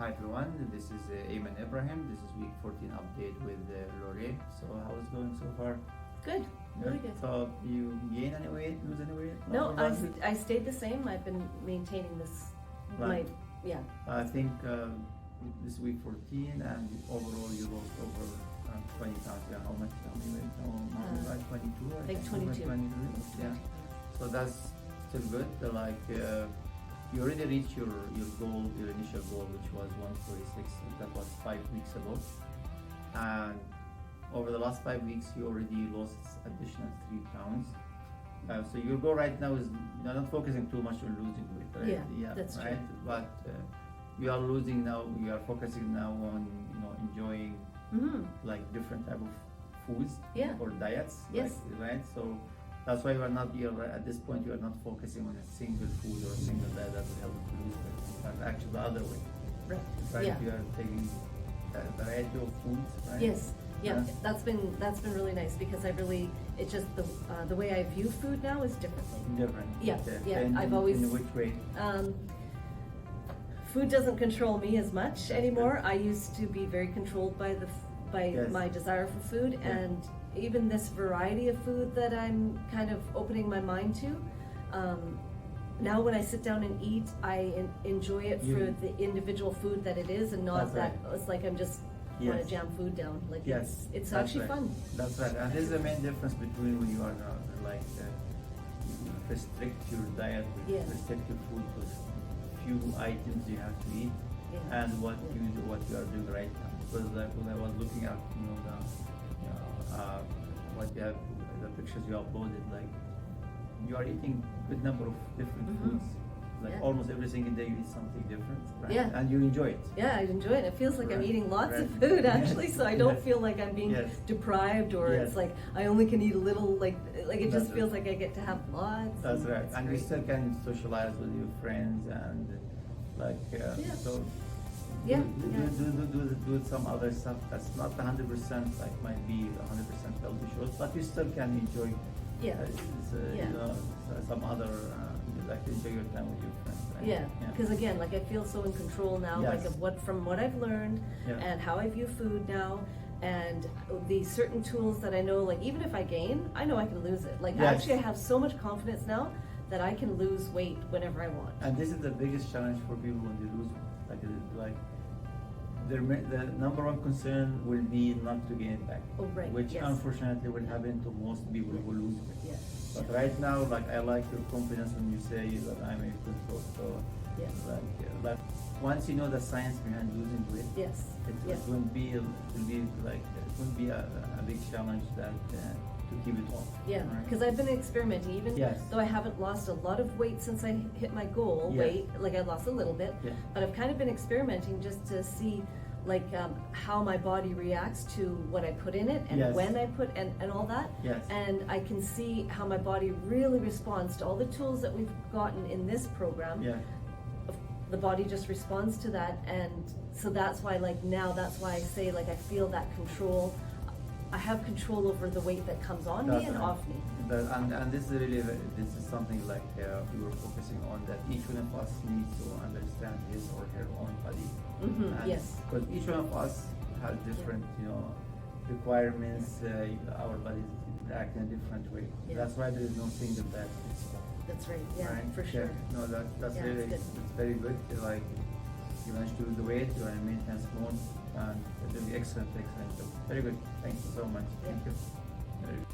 Hi everyone, this is Ayman Ibrahim. This is week 14 update with Lore. So how is going so far? Good, really good. So you gain any weight, lose any weight? No, I stayed the same. I've been maintaining this. Right. Yeah. I think this week 14 and overall you lost over 20 pounds. Yeah, how many weight? Like 22? I think 22. 22. Yeah. So that's still good. You already reached your goal, your initial goal, which was 146. That was 5 weeks ago. And over the last 5 weeks, you already lost additional 3 pounds. So your goal right now is you're not focusing too much on losing weight, right? Yeah, that's right. true. But you are losing now. You are focusing now on enjoying like different type of foods or diets. Yes. Right. So that's why you're at this point you are not focusing on a single food or a single diet that will help you lose weight. But actually the other way. Right. Yeah. You are taking a variety of foods. Right. Yes. Yeah. That's been really nice because it's just the way I view food now is differently. Different. Yeah. Okay. Yeah. In which way? Food doesn't control me as much anymore. I used to be very controlled by my desire for food, and even this variety of food that I'm kind of opening my mind to. Now when I sit down and eat, I enjoy it for the individual food that it is, and not that it's like I'm just want to jam food down. Like it's actually fun. That's right. And this is the main difference between when you are restrict your diet, restrict your food to few items you have to eat, and what you are doing right now. Because when I was looking at what you have, the pictures you uploaded, like you are eating good number of different foods. Like almost every single day you eat something different, right? Yeah. And you enjoy it. Yeah, I enjoy it. It feels like I'm eating lots of food actually, so I don't feel like I'm being deprived or it's like I only can eat a little. Like it just feels like I get to have lots. That's right. And you still can socialize with your friends and so. Do some other stuff that's not 100% like might be 100% healthy shows, but you still can enjoy some other enjoy your time with your friends, right? Yeah, because again, like I feel so in control now, like of from what I've learned and how I view food now, and the certain tools that I know, like even if I gain, I know I can lose it. Like actually I have so much confidence now that I can lose weight whenever I want. And this is the biggest challenge for people when they lose weight. The number one concern will be not to gain it back, which unfortunately will happen to most people who lose weight. But right now, I like your confidence when you say that I'm in control. So, like once you know the science behind losing weight, it won't be a big challenge that to keep it off. Yeah, because I've been experimenting, even though I haven't lost a lot of weight since I hit my goal weight. Like I lost a little bit, but I've kind of been experimenting just to see how my body reacts to what I put in it and when I put and all that. And I can see how my body really responds to all the tools that we've gotten in this program. The body just responds to that, and so that's why now that's why I say I feel that control. I have control over the weight that comes on me and off me. And this is something we were focusing on, that each one of us needs to understand his or her own body. Because each one of us has different, requirements. Our bodies react in a different way. That's why there is no single diet. That's right. Yeah, for sure. No, that's really good. It's very good. You managed to lose the weight. You are in maintenance mode, and it's really excellent. Very good. Thank you so much. Thank you. Very good.